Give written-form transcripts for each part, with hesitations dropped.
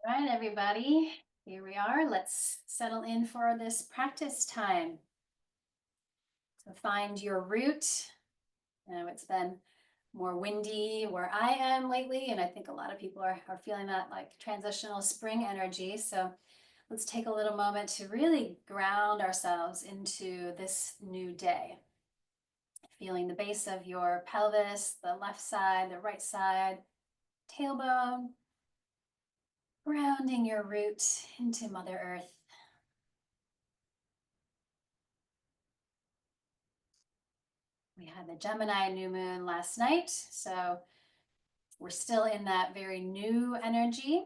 All right, everybody, here we are. Let's settle in for this practice time. So find your root. It's been more windy where I am lately, and I think a lot of people are feeling that like transitional spring energy. So let's take a little moment to really ground ourselves into this new day. Feeling the base of your pelvis, the left side, the right side, tailbone, grounding your root into Mother Earth. We had the Gemini New Moon last night, so we're still in that very new energy.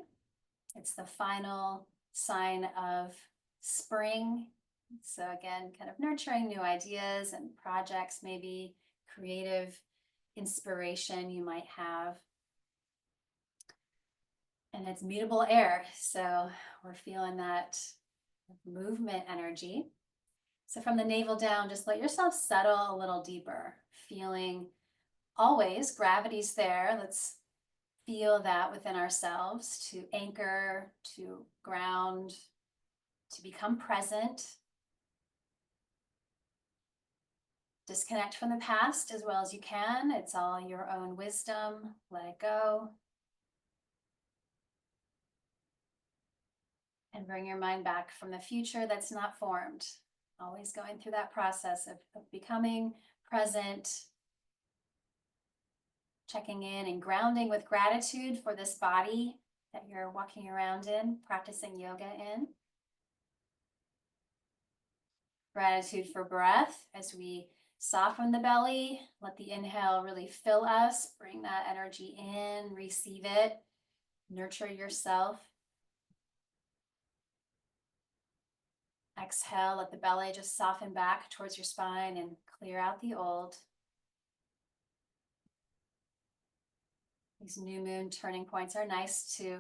It's the final sign of spring. So again, kind of nurturing new ideas and projects, maybe creative inspiration you might have. And it's mutable air, so we're feeling that movement energy. So from the navel down, just let yourself settle a little deeper, feeling always gravity's there. Let's feel that within ourselves to anchor, to ground, to become present. Disconnect from the past as well as you can. It's all your own wisdom. Let it go. And bring your mind back from the future that's not formed. Always going through that process of becoming present, checking in and grounding with gratitude for this body that you're walking around in, practicing yoga in. Gratitude for breath as we soften the belly, let the inhale really fill us, bring that energy in, receive it, nurture yourself. Exhale, let the belly just soften back towards your spine and clear out the old. These new moon turning points are nice to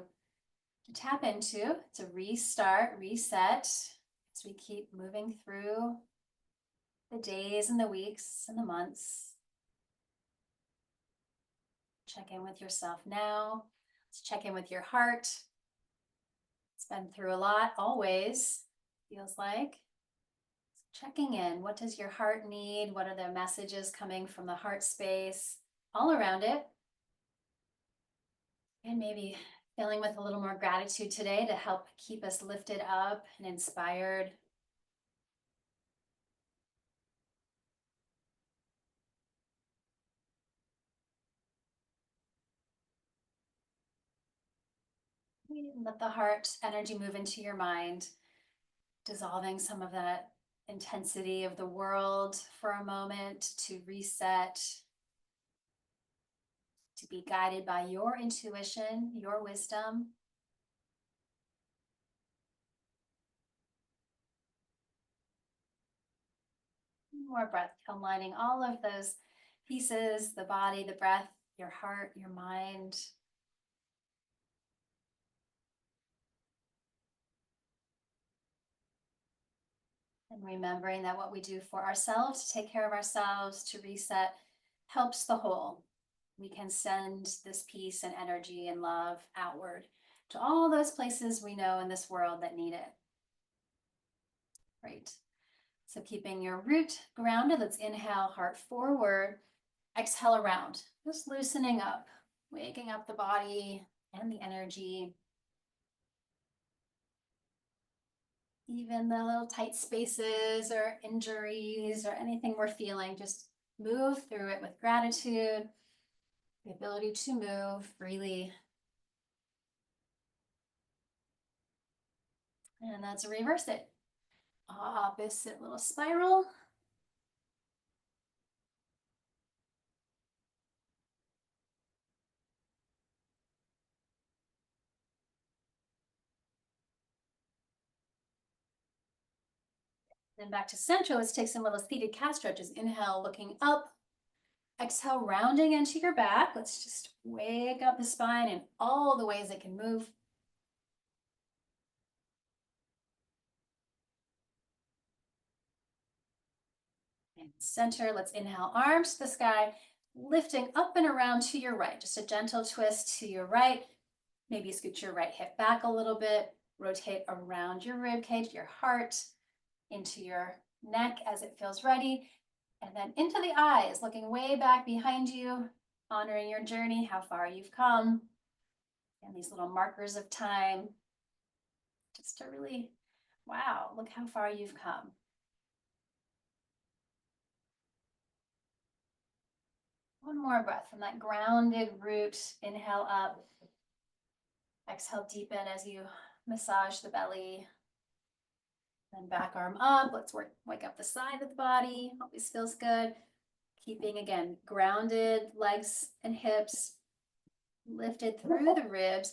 tap into, to restart, reset, as we keep moving through the days and the weeks and the months. Check in with yourself now. Let's check in with your heart. It's been through a lot, always, feels like. Checking in, what does your heart need? What are the messages coming from the heart space all around it? And maybe feeling with a little more gratitude today to help keep us lifted up and inspired. Let the heart energy move into your mind, dissolving some of that intensity of the world for a moment to reset, to be guided by your intuition, your wisdom. More breath, aligning all of those pieces, the body, the breath, your heart, your mind. And remembering that what we do for ourselves, to take care of ourselves, to reset, helps the whole. We can send this peace and energy and love outward to all those places we know in this world that need it. Great. So keeping your root grounded, let's inhale, heart forward, exhale around, just loosening up, waking up the body and the energy. Even the little tight spaces or injuries or anything we're feeling, just move through it with gratitude, the ability to move freely. And let's reverse it. Opposite little spiral. Then back to center. Let's take some little seated cat stretches. Inhale, looking up. Exhale, rounding into your back. Let's just wake up the spine in all the ways it can move. And center, let's inhale, arms to the sky, lifting up and around to your right. Just a gentle twist to your right. Maybe scoot your right hip back a little bit, rotate around your rib cage, your heart, into your neck as it feels ready, and then into the eyes, looking way back behind you, honoring your journey, how far you've come, and these little markers of time, just to really, wow, look how far you've come. One more breath from that grounded root. Inhale up. Exhale, deepen as you massage the belly. Then back arm up. Let's wake up the side of the body. Always feels good. Keeping, again, grounded legs and hips. Lifted through the ribs,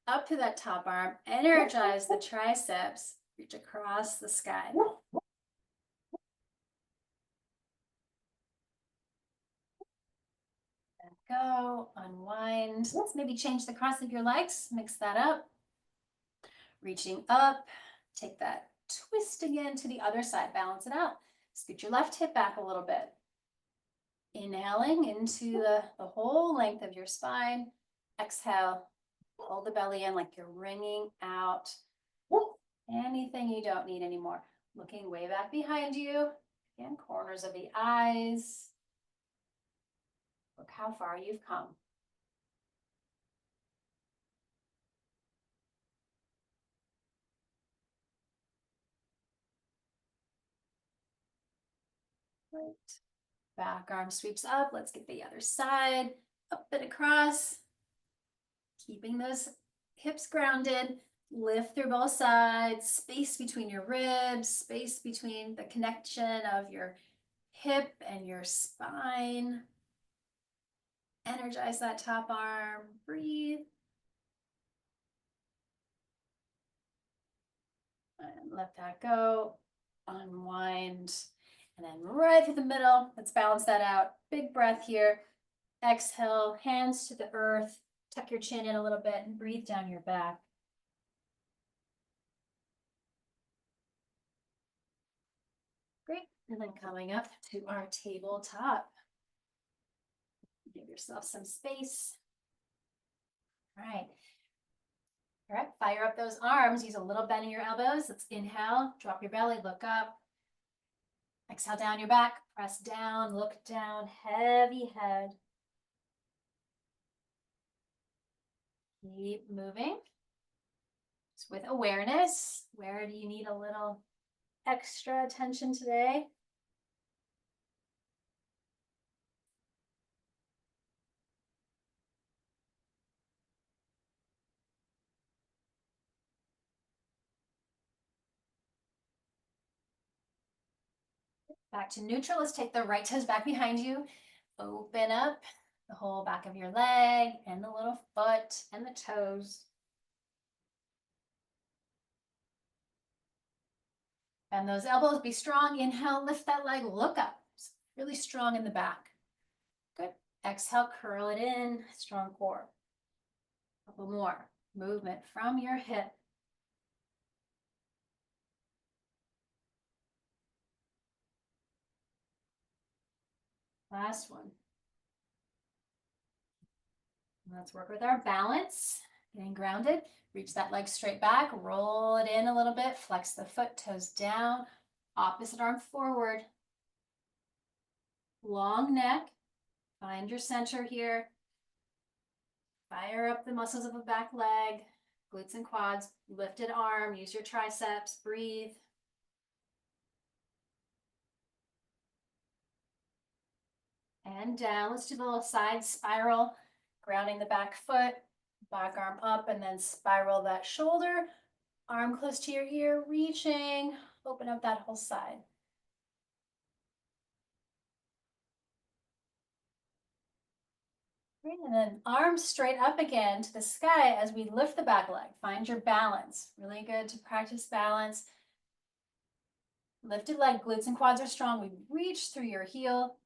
up to that top arm. Energize the triceps. Reach across the sky. Go, unwind. Let's maybe change the cross of your legs, mix that up. Reaching up, take that twist again to the other side, balance it out. Scoot your left hip back a little bit. Inhaling into the whole length of your spine. Exhale, hold the belly in like you're wringing out anything you don't need anymore. Looking way back behind you. Again, corners of the eyes. Look how far you've come. Right. Back arm sweeps up. Let's get the other side. Up and across. Keeping those hips grounded. Lift through both sides. Space between your ribs. Space between the connection of your hip and your spine. Energize that top arm. Breathe. And let that go. Unwind. And then right through the middle, let's balance that out. Big breath here. Exhale, hands to the earth. Tuck your chin in a little bit and breathe down your back. Great. And then coming up to our tabletop. Give yourself some space. All right. All right, fire up those arms. Use a little bend in your elbows. Let's inhale, drop your belly, look up. Exhale down your back, press down, look down, heavy head. Keep moving. Just with awareness. Where do you need a little extra attention today? Back to neutral. Let's take the right toes back behind you. Open up the whole back of your leg and the little foot and the toes. And those elbows, be strong. Inhale, lift that leg, look up. Really strong in the back. Good. Exhale, curl it in, strong core. A couple more. Movement from your hip. Last one. Let's work with our balance. Getting grounded. Reach that leg straight back. Roll it in a little bit. Flex the foot, toes down. Opposite arm forward. Long neck. Find your center here. Fire up the muscles of the back leg. Glutes and quads. Lifted arm. Use your triceps. Breathe. And down. Let's do the little side spiral, grounding the back foot, back arm up, and then spiral that shoulder, arm close to your ear, reaching, open up that whole side. Great. And then arms straight up again to the sky as we lift the back leg. Find your balance. Really good to practice balance. Lifted leg, glutes and quads are strong. We reach through your heel.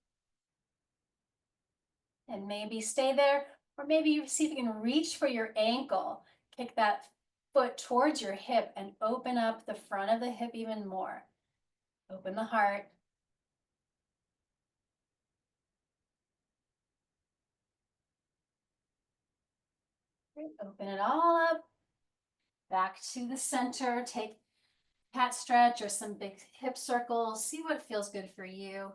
And maybe stay there, or maybe you see if you can reach for your ankle. Kick that foot towards your hip and open up the front of the hip even more. Open the heart. Great. Open it all up. Back to the center. Take cat stretch or some big hip circles. See what feels good for you.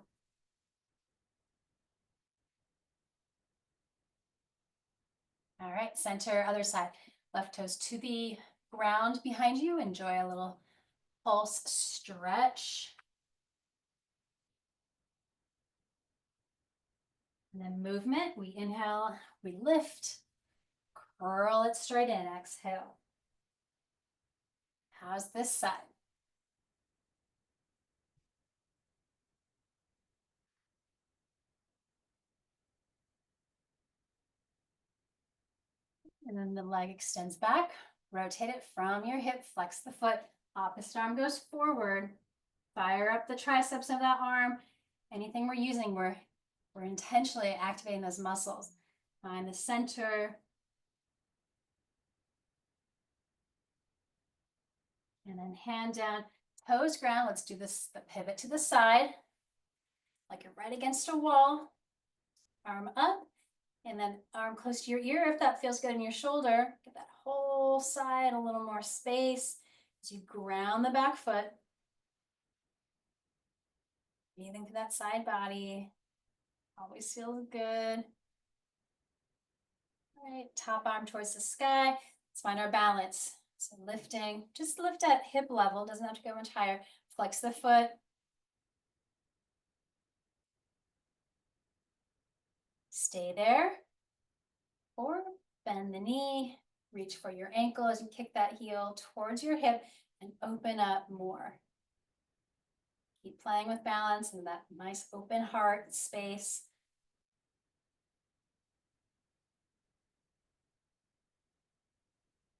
All right, center, other side. Left toes to the ground behind you. Enjoy a little pulse stretch. And then movement. We inhale, we lift, curl it straight in. Exhale. How's this side? And then the leg extends back. Rotate it from your hip, flex the foot. Opposite arm goes forward. Fire up the triceps of that arm. Anything we're using, we're intentionally activating those muscles. Find the center. And then hand down, toes ground. Let's do this, the pivot to the side, like you're right against a wall. Arm up, and then arm close to your ear if that feels good in your shoulder. Get that whole side a little more space as you ground the back foot. Breathing through that side body. Always feels good. All right, top arm towards the sky. Let's find our balance. So lifting, just lift at hip level, doesn't have to go much higher. Flex the foot. Stay there. Or bend the knee, reach for your ankle as you kick that heel towards your hip and open up more. Keep playing with balance and that nice open heart space.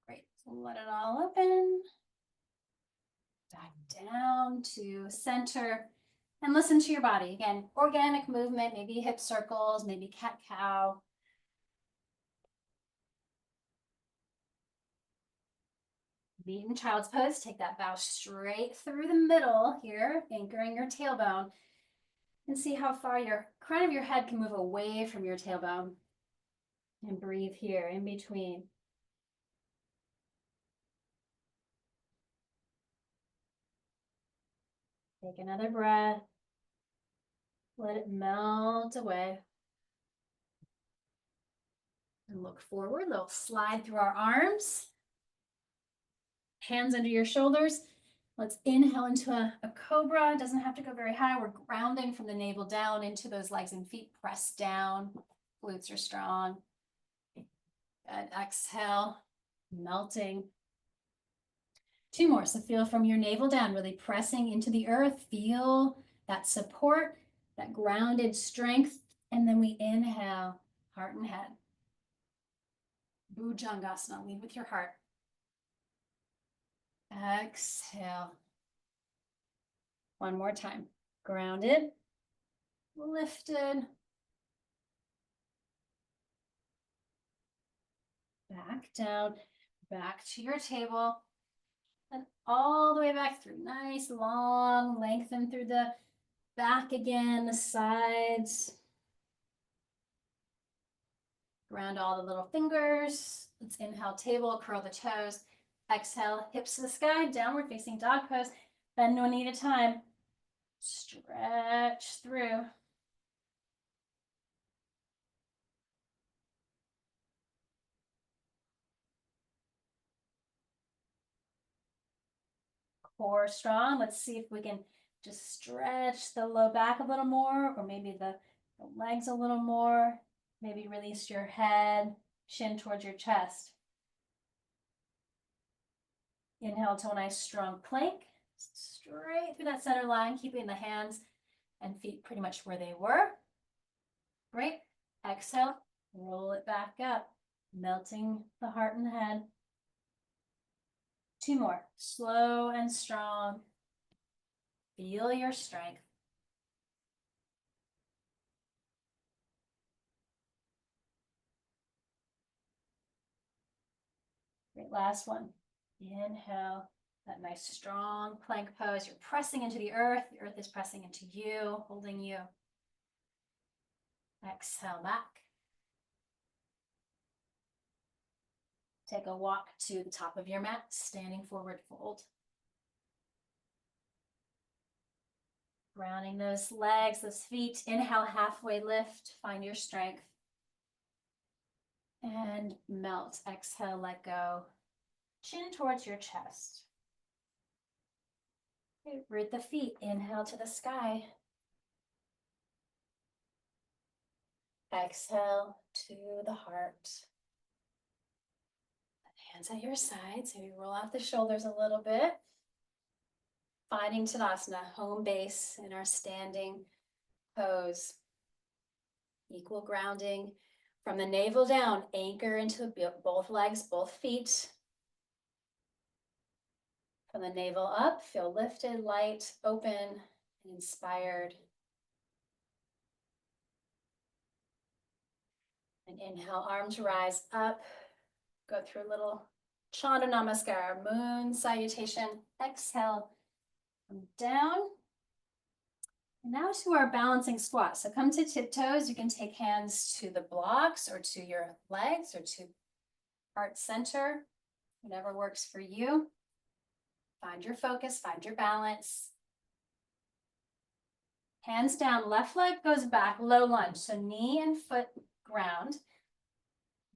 Great, so let it all open. Back down to center and listen to your body. Again, organic movement, maybe hip circles, maybe cat-cow. Meet in child's pose. Take that bow straight through the middle here, anchoring your tailbone. And see how far your crown of your head can move away from your tailbone. And breathe here in between. Take another breath. Let it melt away. And look forward. They'll slide through our arms. Hands under your shoulders. Let's inhale into a cobra. It doesn't have to go very high. We're grounding from the navel down into those legs and feet. Press down. Glutes are strong. Good. Exhale. Melting. Two more. So feel from your navel down, really pressing into the earth. Feel that support, that grounded strength. And then we inhale, heart and head. Bhujangasana. Lead with your heart. Exhale. One more time. Grounded, lifted, back down, back to your table, and all the way back through. Nice, long, lengthen through the back again, the sides. Ground all the little fingers. Let's inhale, table, curl the toes. Exhale, hips to the sky, downward facing dog pose. Bend one knee at a time. Stretch through. Core strong. Let's see if we can just stretch the low back a little more, or maybe the legs a little more. Maybe release your head, chin towards your chest. Inhale to a nice strong plank, straight through that center line, keeping the hands and feet pretty much where they were. Great. Exhale, roll it back up, melting the heart and the head. Two more, slow and strong. Feel your strength. Great, last one. Inhale, that nice strong plank pose. You're pressing into the earth is pressing into you, holding you. Exhale back. Take a walk to the top of your mat, standing forward fold. Rounding those legs, those feet. Inhale, halfway lift, find your strength. And melt, exhale, let go. Chin towards your chest. Okay, root the feet, inhale to the sky. Exhale to the heart. Hands at your sides, maybe roll out the shoulders a little bit. Finding Tadasana, home base in our standing pose. Equal grounding from the navel down, anchor into both legs, both feet. From the navel up, feel lifted, light, open, and inspired. And inhale, arms rise up. Go through a little Chanda Namaskar, moon salutation. Exhale, come down. And now to our balancing squat. So come to tiptoes. You can take hands to the blocks or to your legs or to heart center, whatever works for you. Find your focus, find your balance. Hands down, left leg goes back, low lunge. So knee and foot ground.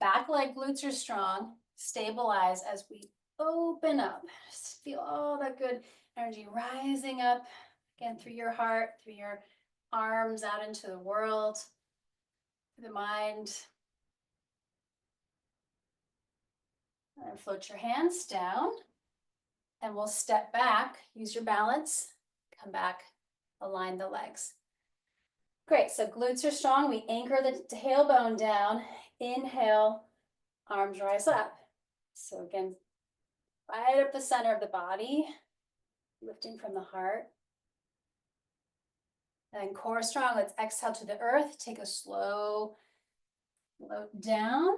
Back leg glutes are strong. Stabilize as we open up. Just feel all that good energy rising up. Again, through your heart, through your arms out into the world, through the mind. And float your hands down. And we'll step back, use your balance, come back, align the legs. Great, so glutes are strong. We anchor the tailbone down. Inhale, arms rise up. So again, right up the center of the body, lifting from the heart. And core strong, let's exhale to the earth. Take a slow float down.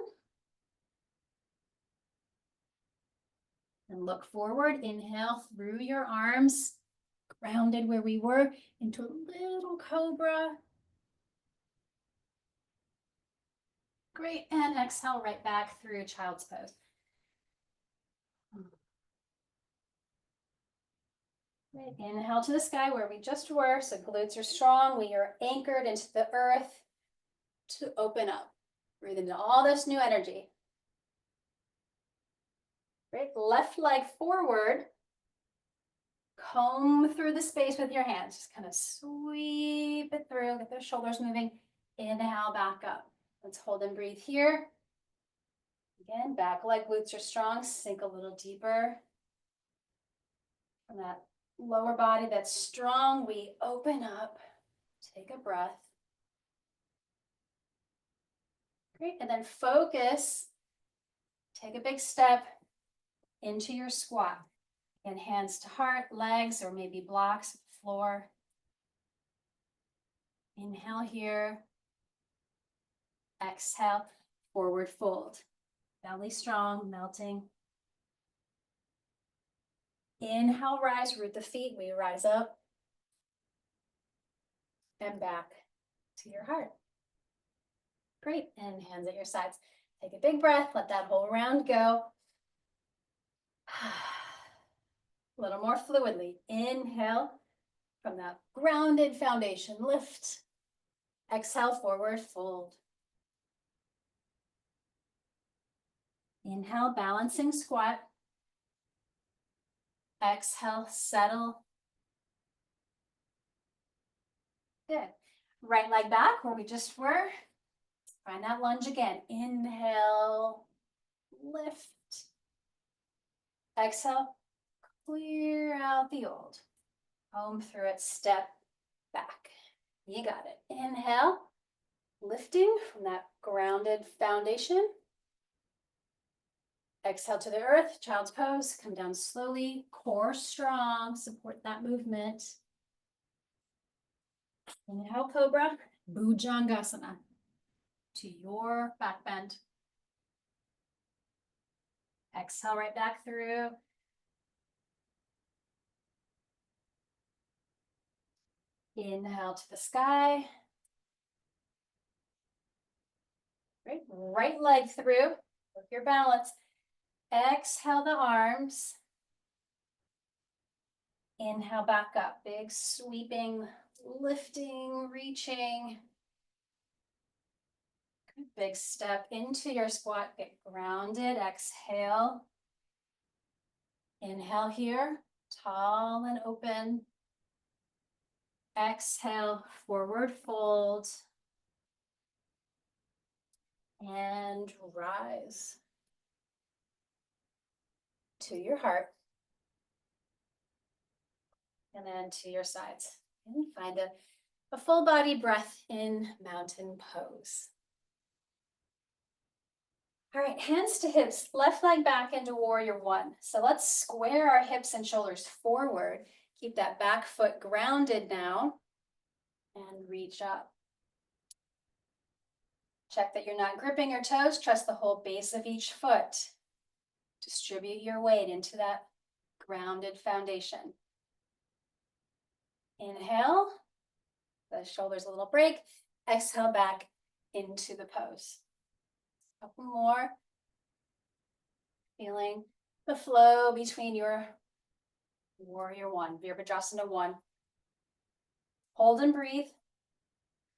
And look forward, inhale through your arms, grounded where we were, into a little cobra. Great, and exhale right back through child's pose. Great. Inhale to the sky where we just were, so glutes are strong. We are anchored into the earth to open up. Breathe into all this new energy. Great, left leg forward. Comb through the space with your hands. Just kind of sweep it through, get those shoulders moving. Inhale, back up. Let's hold and breathe here. Again, back leg glutes are strong. Sink a little deeper. From that lower body that's strong, we open up. Take a breath. Great, and then focus. Take a big step into your squat. And hands to heart, legs, or maybe blocks, floor. Inhale here. Exhale, forward fold. Belly strong, melting. Inhale, rise, root the feet. We rise up and back to your heart. Great, and hands at your sides. Take a big breath, let that whole round go. A little more fluidly. Inhale from that grounded foundation, lift. Exhale, forward fold. Inhale, balancing squat. Exhale, settle. Good. Right leg back where we just were. Find that lunge again. Inhale, lift. Exhale, clear out the old. Home through it, step back. You got it. Inhale, lifting from that grounded foundation. Exhale to the earth, child's pose. Come down slowly, core strong, support that movement. Inhale, cobra, Bhujangasana. To your back bend. Exhale right back through. Inhale to the sky. Great, right leg through, work your balance. exhale the arms. Inhale back up, big sweeping, lifting, reaching. Good, big step into your squat, get grounded, exhale. Inhale here, tall and open. Exhale, forward fold. And rise to your heart. And then to your sides. And find a full body breath in mountain pose. All right, hands to hips, left leg back into warrior one. So let's square our hips and shoulders forward. Keep that back foot grounded now. And reach up. Check that you're not gripping your toes. Trust the whole base of each foot. Distribute your weight into that grounded foundation. Inhale, the shoulders a little break. Exhale back into the pose. A couple more. Feeling the flow between your warrior one, Virabhadrasana one. Hold and breathe.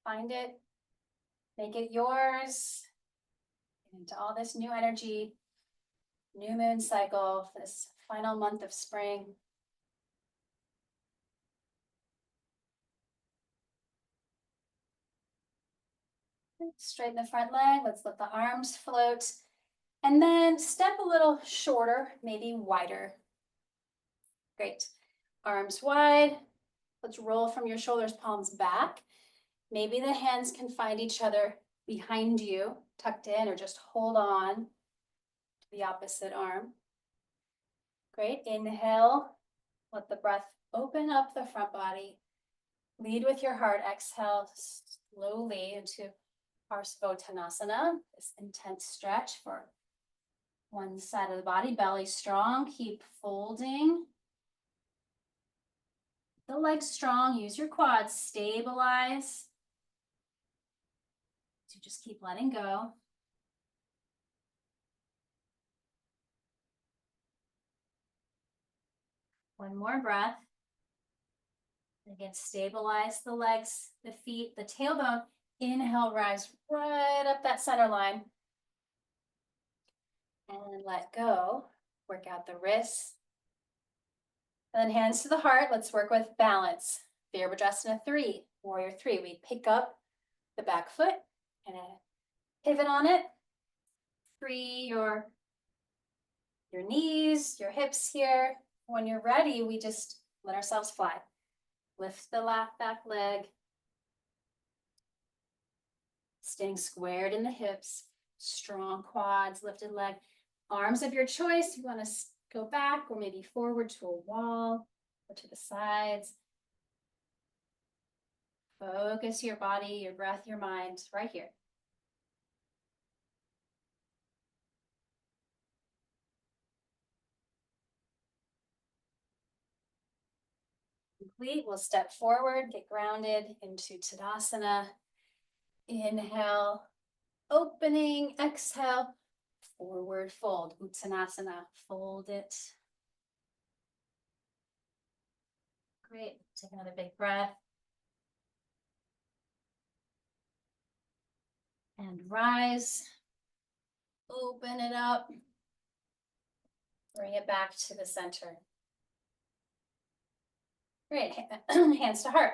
Find it. Make it yours. Into all this new energy, new moon cycle, this final month of spring. Straighten the front leg. Let's let the arms float. And then step a little shorter, maybe wider. Great. Arms wide. Let's roll from your shoulders, palms back. Maybe the hands can find each other behind you, tucked in, or just hold on to the opposite arm. Great. Inhale. Let the breath open up the front body. Lead with your heart. Exhale slowly into Parsvottanasana, this intense stretch for one side of the body, belly strong, keep folding. The legs strong, use your quads, stabilize. So just keep letting go. One more breath. Again, stabilize the legs, the feet, the tailbone. Inhale, rise right up that center line. And let go. Work out the wrists. And then hands to the heart. Let's work with balance. Virabhadrasana 3, warrior 3. We pick up the back foot and pivot on it. Free your knees, your hips here. When you're ready, we just let ourselves fly. Lift the back leg. Staying squared in the hips. Strong quads, lifted leg. Arms of your choice. You want to go back or maybe forward to a wall or to the sides. Focus your body, your breath, your mind right here. Complete. We'll step forward, get grounded into Tadasana. Inhale, opening, exhale, forward fold, Uttanasana, fold it. Great, take another big breath. And rise, open it up, bring it back to the center. Great, hands to heart.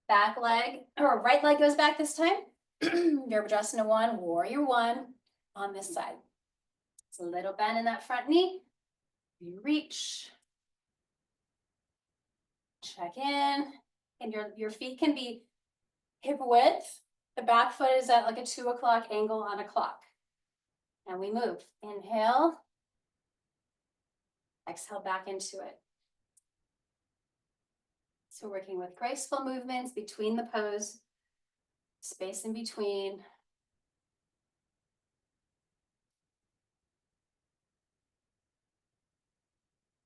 Back leg, or right leg goes back this time. Virabhadrasana 1, warrior 1 on this side. It's a little bend in that front knee. You reach. Check in. And your feet can be hip width. The back foot is at like a 2 o'clock angle on a clock. And we move. Inhale. Exhale back into it. So working with graceful movements between the pose, space in between.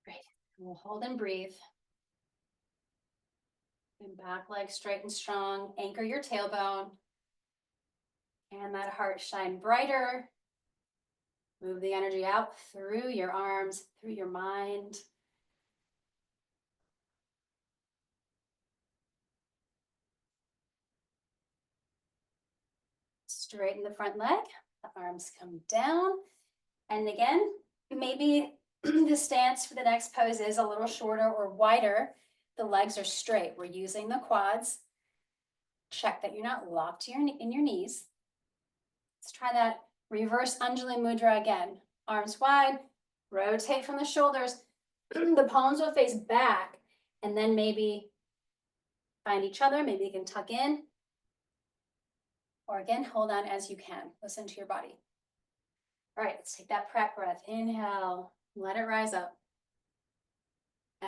Great. And we'll hold and breathe. And back leg straight and strong. Anchor your tailbone. And that heart shine brighter Move the energy out through your arms, through your mind. Straighten the front leg, the arms come down. And again, maybe the stance for the next pose is a little shorter or wider. The legs are straight. We're using the quads. Check that you're not locked in your knees. Let's try that reverse Anjali Mudra again. Arms wide, rotate from the shoulders. The palms will face back, and then maybe find each other. Maybe you can tuck in. Or again, hold on as you can. Listen to your body. All right, let's take that prep breath. Inhale, let it rise up.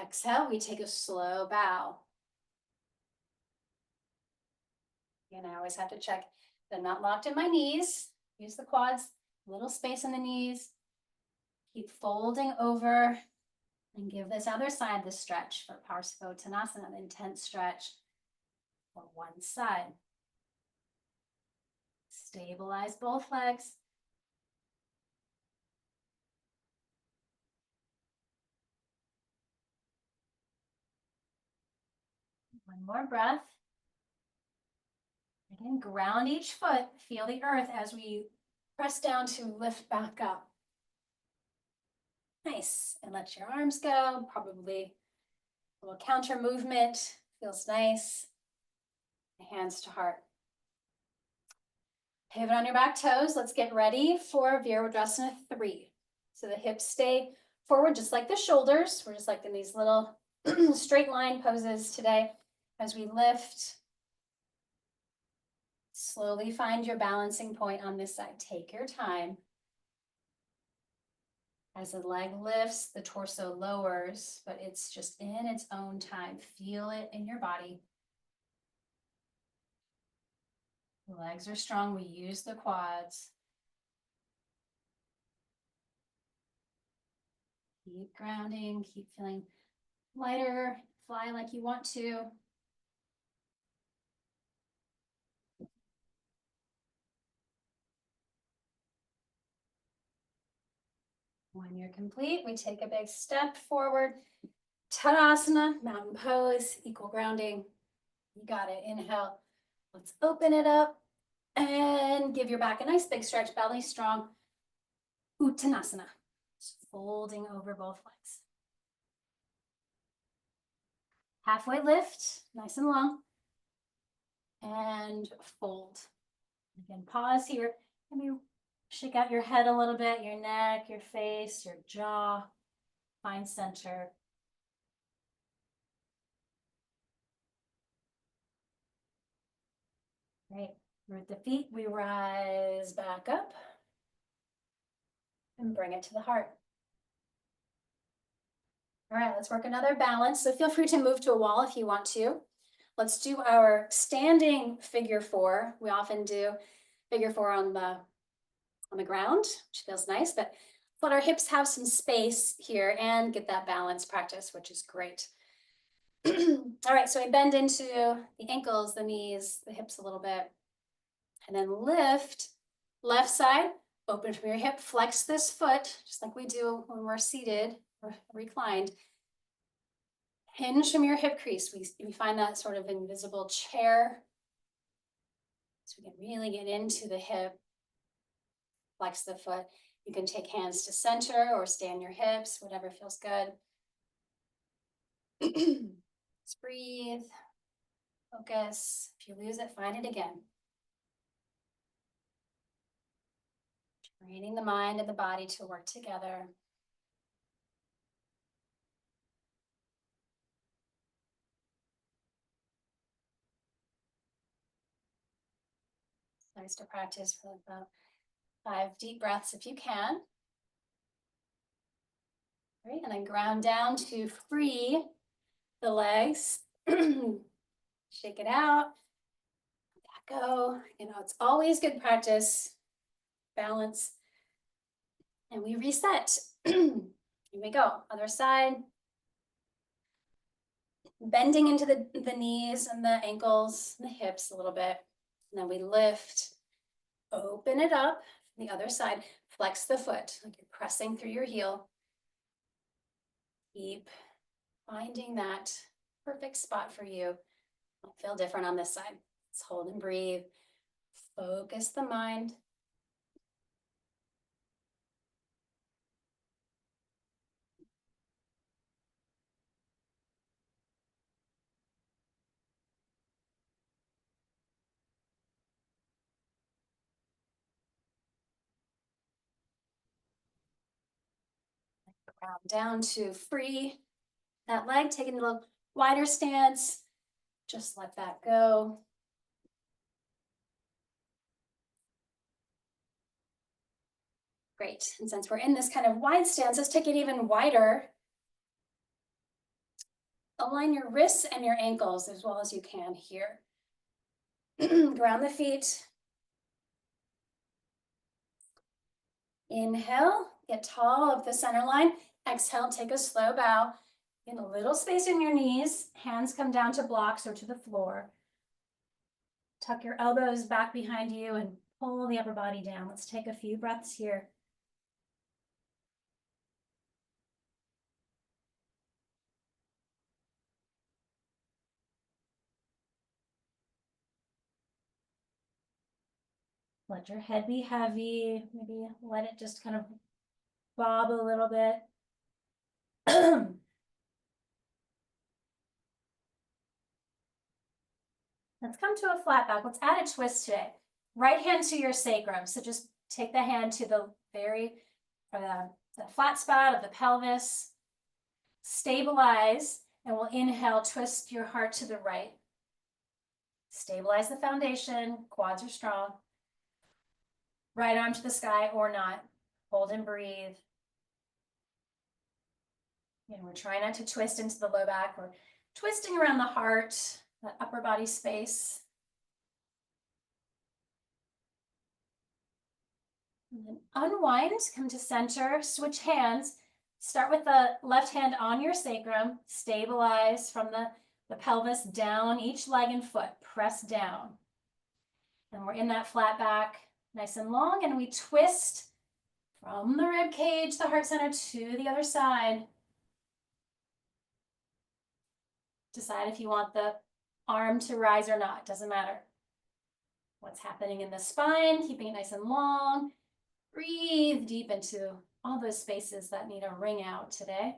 Exhale, we take a slow bow. And I always have to check that I'm not locked in my knees. Use the quads, little space in the knees. Keep folding over and give this other side the stretch for Parsvottanasana, an intense stretch for one side. Stabilize both legs. One more breath. Again, ground each foot. Feel the earth as we press down to lift back up. Nice. And let your arms go. Probably a little counter movement. Feels nice. Hands to heart. Pivot on your back toes. Let's get ready for Virabhadrasana 3. So the hips stay forward just like the shoulders. We're just like in these little straight line poses today. As we lift, slowly find your balancing point on this side. Take your time. As the leg lifts, the torso lowers, but it's just in its own time. Feel it in your body. The legs are strong. We use the quads. Keep grounding. Keep feeling lighter. Fly like you want to. When you're complete, we take a big step forward. Tadasana, mountain pose, equal grounding. You got it. Inhale. Let's open it up and give your back a nice big stretch, belly strong. Uttanasana. Just folding over both legs. Halfway lift, nice and long. And fold. Again, pause here. Maybe shake out your head a little bit, your neck, your face, your jaw. Find center. Great. Root the feet, we rise back up and bring it to the heart. All right, let's work another balance. So feel free to move to a wall if you want to. Let's do our standing figure 4. We often do figure 4 on the ground, which feels nice, but let our hips have some space here and get that balance practice, which is great. All right, so we bend into the ankles, the knees, the hips a little bit, and then lift left side, open from your hip, flex this foot, just like we do when we're seated or reclined. Hinge from your hip crease. We find that sort of invisible chair. So we can really get into the hip, flex the foot. You can take hands to center or stay on your hips, whatever feels good. Just breathe, focus. If you lose it, find it again. Training the mind and the body to work together. It's nice to practice for about 5 deep breaths if you can. Great, and then ground down to free the legs. Shake it out. Let go. You know, it's always good practice. Balance. And we reset. Here we go. Other side. Bending into the knees and the ankles and the hips a little bit. And then we lift. Open it up. The other side. Flex the foot, like you're pressing through your heel. Keep finding that perfect spot for you. It'll feel different on this side. Let's hold and breathe. Focus the mind. Ground down to free that leg, taking a little wider stance. Just let that go. Great. And since we're in this kind of wide stance, let's take it even wider. Align your wrists and your ankles as well as you can here. Ground the feet. Inhale, get tall up the center line. Exhale, take a slow bow. Get a little space in your knees. Hands come down to blocks or to the floor. Tuck your elbows back behind you and pull the upper body down. Let's take a few breaths here. Let your head be heavy. Maybe let it just kind of bob a little bit. Let's come to a flat back. Let's add a twist today. Right hand to your sacrum. So just take the hand to the the flat spot of the pelvis. Stabilize, and we'll inhale, twist your heart to the right. Stabilize the foundation, quads are strong. Right arm to the sky or not. Hold and breathe. And we're trying not to twist into the low back. We're twisting around the heart, that upper body space. And then unwind, come to center, switch hands. Start with the left hand on your sacrum. Stabilize from the pelvis down each leg and foot. Press down. And we're in that flat back, nice and long, and we twist from the rib cage, the heart center, to the other side. Decide if you want the arm to rise or not, doesn't matter. What's happening in the spine, keeping it nice and long. Breathe deep into all those spaces that need a ring out today.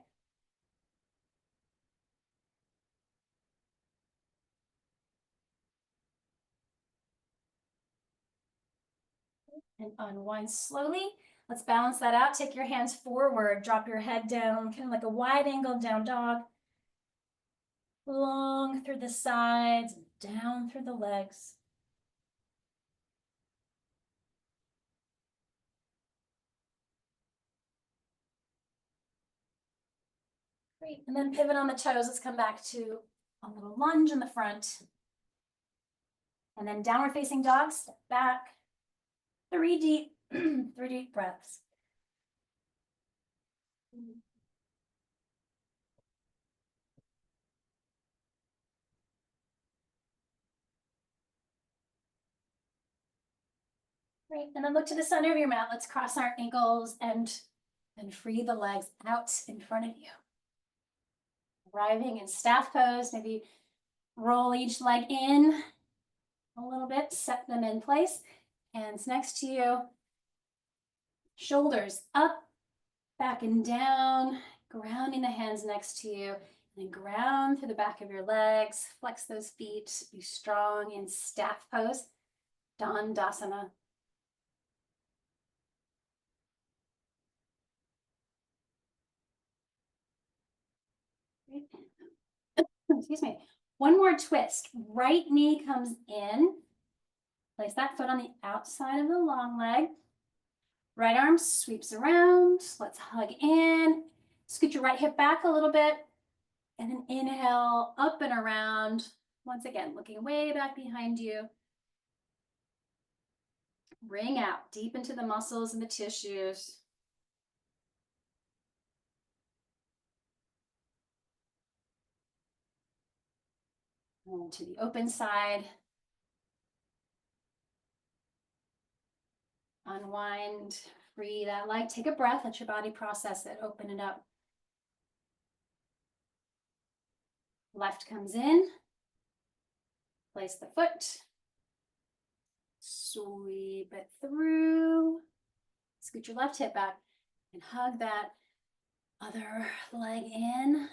And unwind slowly. Let's balance that out. Take your hands forward, drop your head down, kind of like a wide angle down dog. Long through the sides, down through the legs. Great, and then pivot on the toes. Let's come back to a little lunge in the front. And then downward facing dog, step back. 3 deep, 3 deep breaths. Great, and then look to the center of your mat. Let's cross our ankles and free the legs out in front of you. Arriving in staff pose, maybe roll each leg in a little bit, set them in place. Hands next to you. Shoulders up, back and down, grounding the hands next to you. And then ground through the back of your legs. Flex those feet. Be strong in staff pose. Dandasana. Excuse me. One more twist. Right knee comes in. Place that foot on the outside of the long leg. Right arm sweeps around. Let's hug in. Scoot your right hip back a little bit. And then inhale up and around. Once again, looking way back behind you. Ring out deep into the muscles and the tissues. And to the open side. Unwind free that leg. Take a breath, let your body process it, open it up. Left comes in, place the foot, sweep it through, scoot your left hip back and hug that other leg in.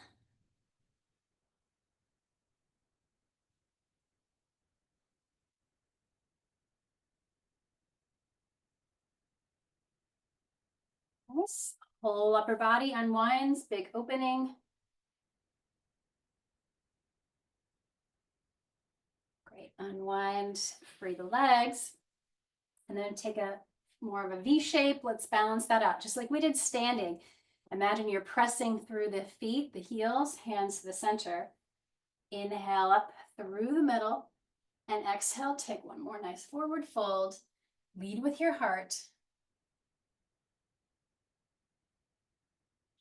Nice. Whole upper body unwinds, big opening. Great, unwind, free the legs, and then take a more of a V shape. Let's balance that out, just like we did standing. Imagine you're pressing through the feet, the heels, hands to the center. Inhale up through the middle, and exhale, take one more nice forward fold. Lead with your heart.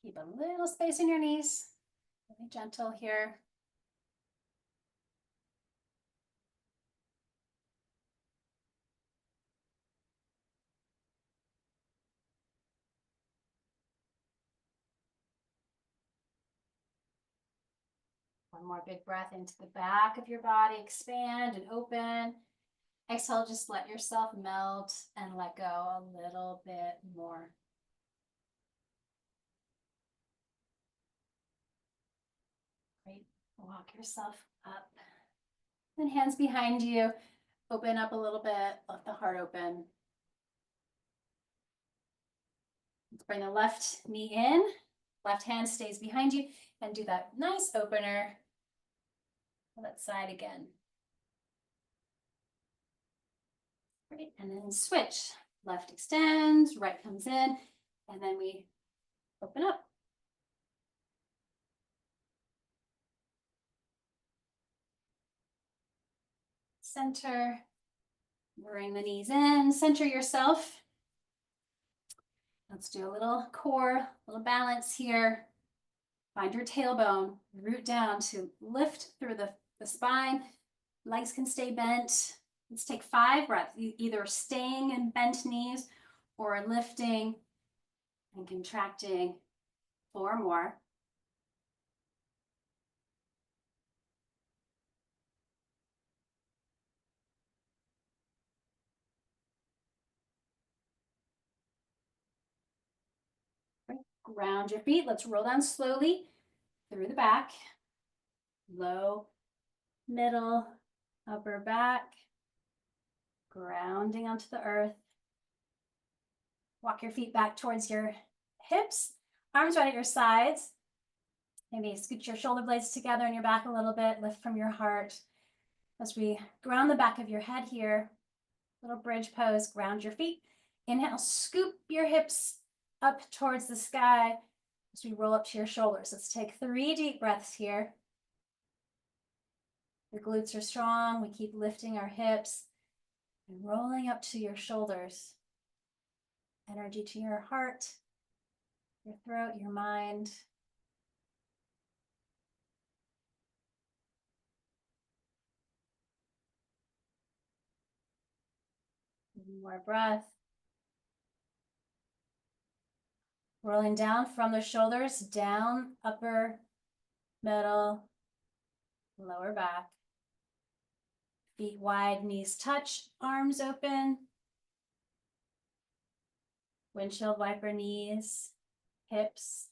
Keep a little space in your knees. Really gentle here. One more big breath into the back of your body. Expand and open. Exhale, just let yourself melt and let go a little bit more. Great. Walk yourself up. Then hands behind you. Open up a little bit. Let the heart open. Let's bring the left knee in. Left hand stays behind you. And do that nice opener. That side again. Great. And then switch. Left extends, right comes in, and then we open up. Center. Bring the knees in. Center yourself. Let's do a little core, little balance here. Find your tailbone, root down to lift through the spine. Legs can stay bent. Let's take 5 breaths, either staying in bent knees or lifting and contracting 4 more. Ground your feet. Let's roll down slowly through the back. Low, middle, upper back. Grounding onto the earth. Walk your feet back towards your hips. Arms right at your sides. Maybe scoot your shoulder blades together in your back a little bit. Lift from your heart. As we ground the back of your head here. Little bridge pose. Ground your feet. Inhale, scoop your hips up towards the sky as we roll up to your shoulders. Let's take 3 deep breaths here. The glutes are strong. We keep lifting our hips and rolling up to your shoulders. Energy to your heart, your throat, your mind. One more breath. Rolling down from the shoulders, down, upper, middle, lower back. Feet wide, knees touch, arms open. Windshield wiper knees, hips.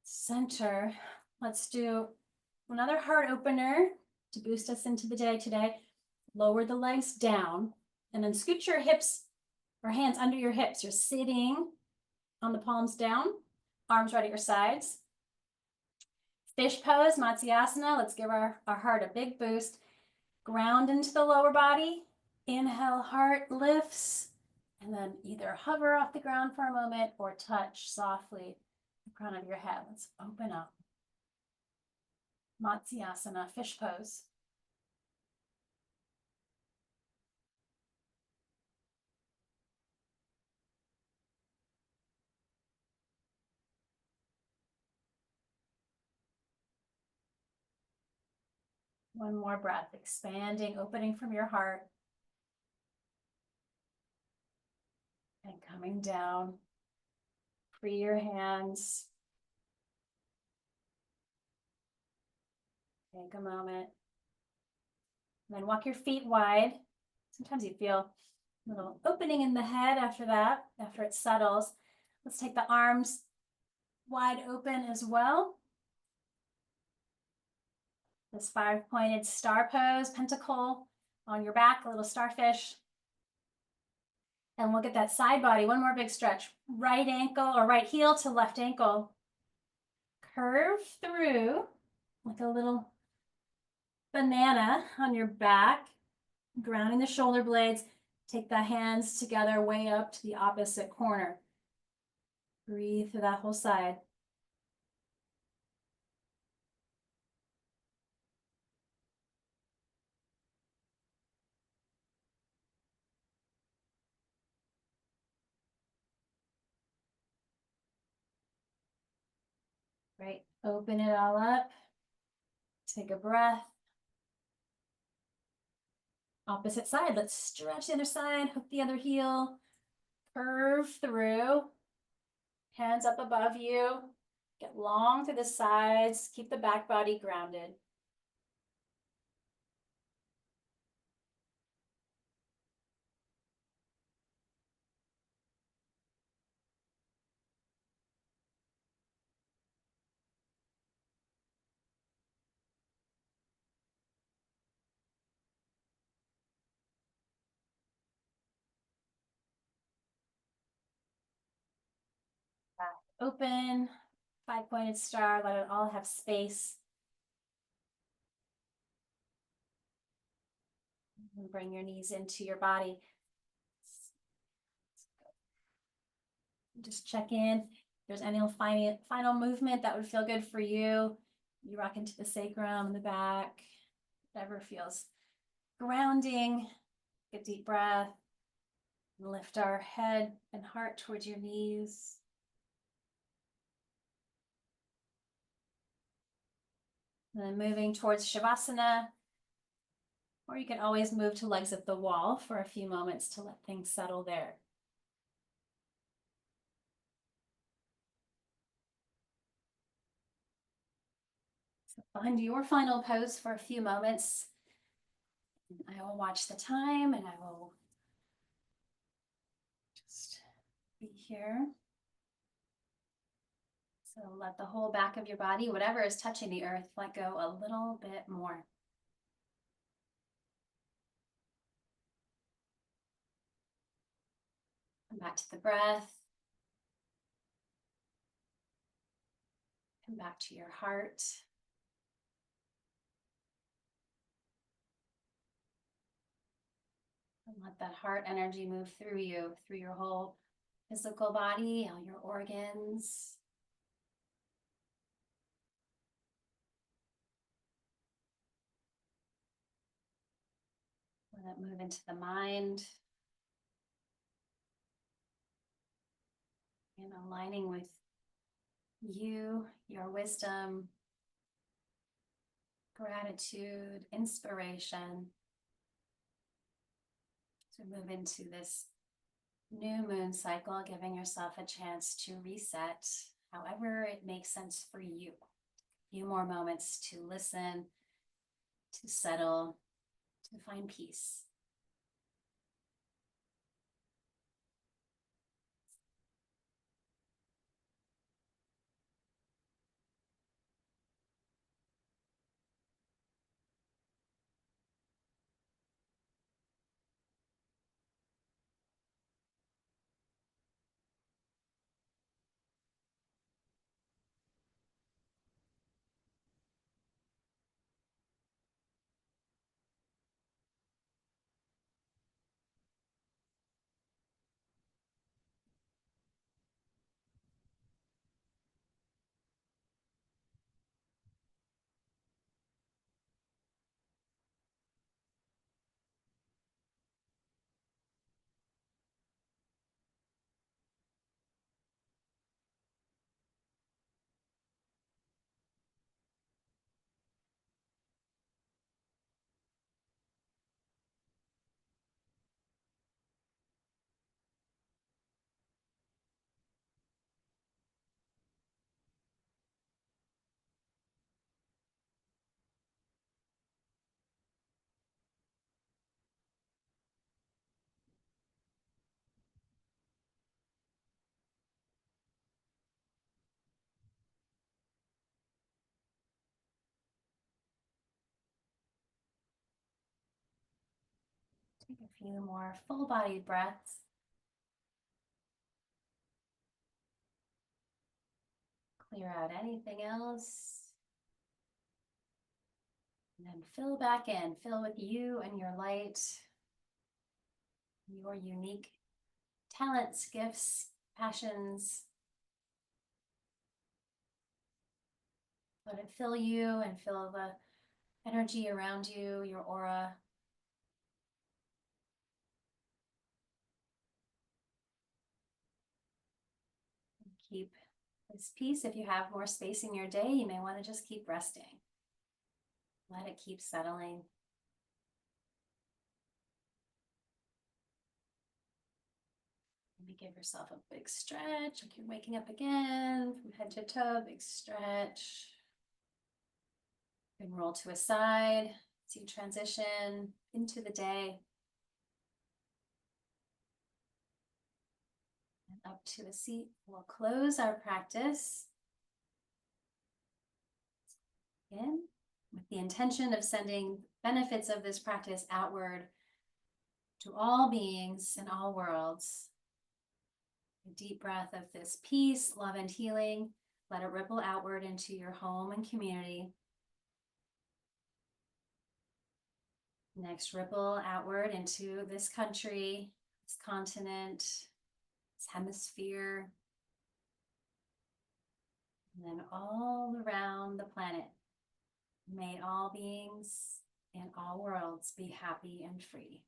Center. Let's do another heart opener to boost us into the day today. Lower the legs down and then scoot your hips or hands under your hips. You're sitting on the palms down, arms right at your sides. Fish pose, Matsyasana. Let's give our heart a big boost. Ground into the lower body. Inhale, heart lifts. And then either hover off the ground for a moment or touch softly the crown of your head. Let's open up. Matsyasana, fish pose. One more breath, expanding, opening from your heart. And coming down. Free your hands. Take a moment. And then walk your feet wide. Sometimes you feel a little opening in the head after that, after it settles. Let's take the arms wide open as well. This 5-pointed star pose, pentacle on your back, a little starfish. And look at that side body. One more big stretch. Right ankle or right heel to left ankle. Curve through like a little banana on your back, grounding the shoulder blades. Take the hands together way up to the opposite corner. Breathe through that whole side. Great. Open it all up. Take a breath. Opposite side. Let's stretch the other side. Hook the other heel. Curve through. Hands up above you. Get long through the sides. Keep the back body grounded. Back open. 5-pointed star. Let it all have space. And bring your knees into your body. Just check in. If there's any final movement that would feel good for you. You rock into the sacrum in the back. Whatever feels grounding. Get a deep breath. Lift our head and heart towards your knees. And then moving towards Shavasana. Or you can always move to legs at the wall for a few moments to let things settle there. So find your final pose for a few moments. I will watch the time and I will just be here. So let the whole back of your body, whatever is touching the earth, let go a little bit more. Come back to the breath. Come back to your heart. And let that heart energy move through you, through your whole physical body, all your organs. Let it move into the mind. And aligning with you, your wisdom, gratitude, inspiration. To move into this new moon cycle, giving yourself a chance to reset however it makes sense for you. A few more moments to listen, to settle, to find peace. Take a few more full-bodied breaths. Clear out anything else. And then fill back in. Fill with you and your light, your unique talents, gifts, passions. Let it fill you and fill the energy around you, your aura. Keep this piece. If you have more space in your day, you may want to just keep resting. Let it keep settling. Maybe give yourself a big stretch, like you're waking up again from head to toe, big stretch. You can roll to a side as you transition into the day. And up to a seat. We'll close our practice in with the intention of sending benefits of this practice outward to all beings in all worlds. A deep breath of this peace, love, and healing. Let it ripple outward into your home and community. Next, ripple outward into this country, this continent, this hemisphere, and then all around the planet. May all beings in all worlds be happy and free.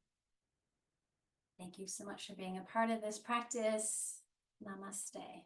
Thank you so much for being a part of this practice. Namaste.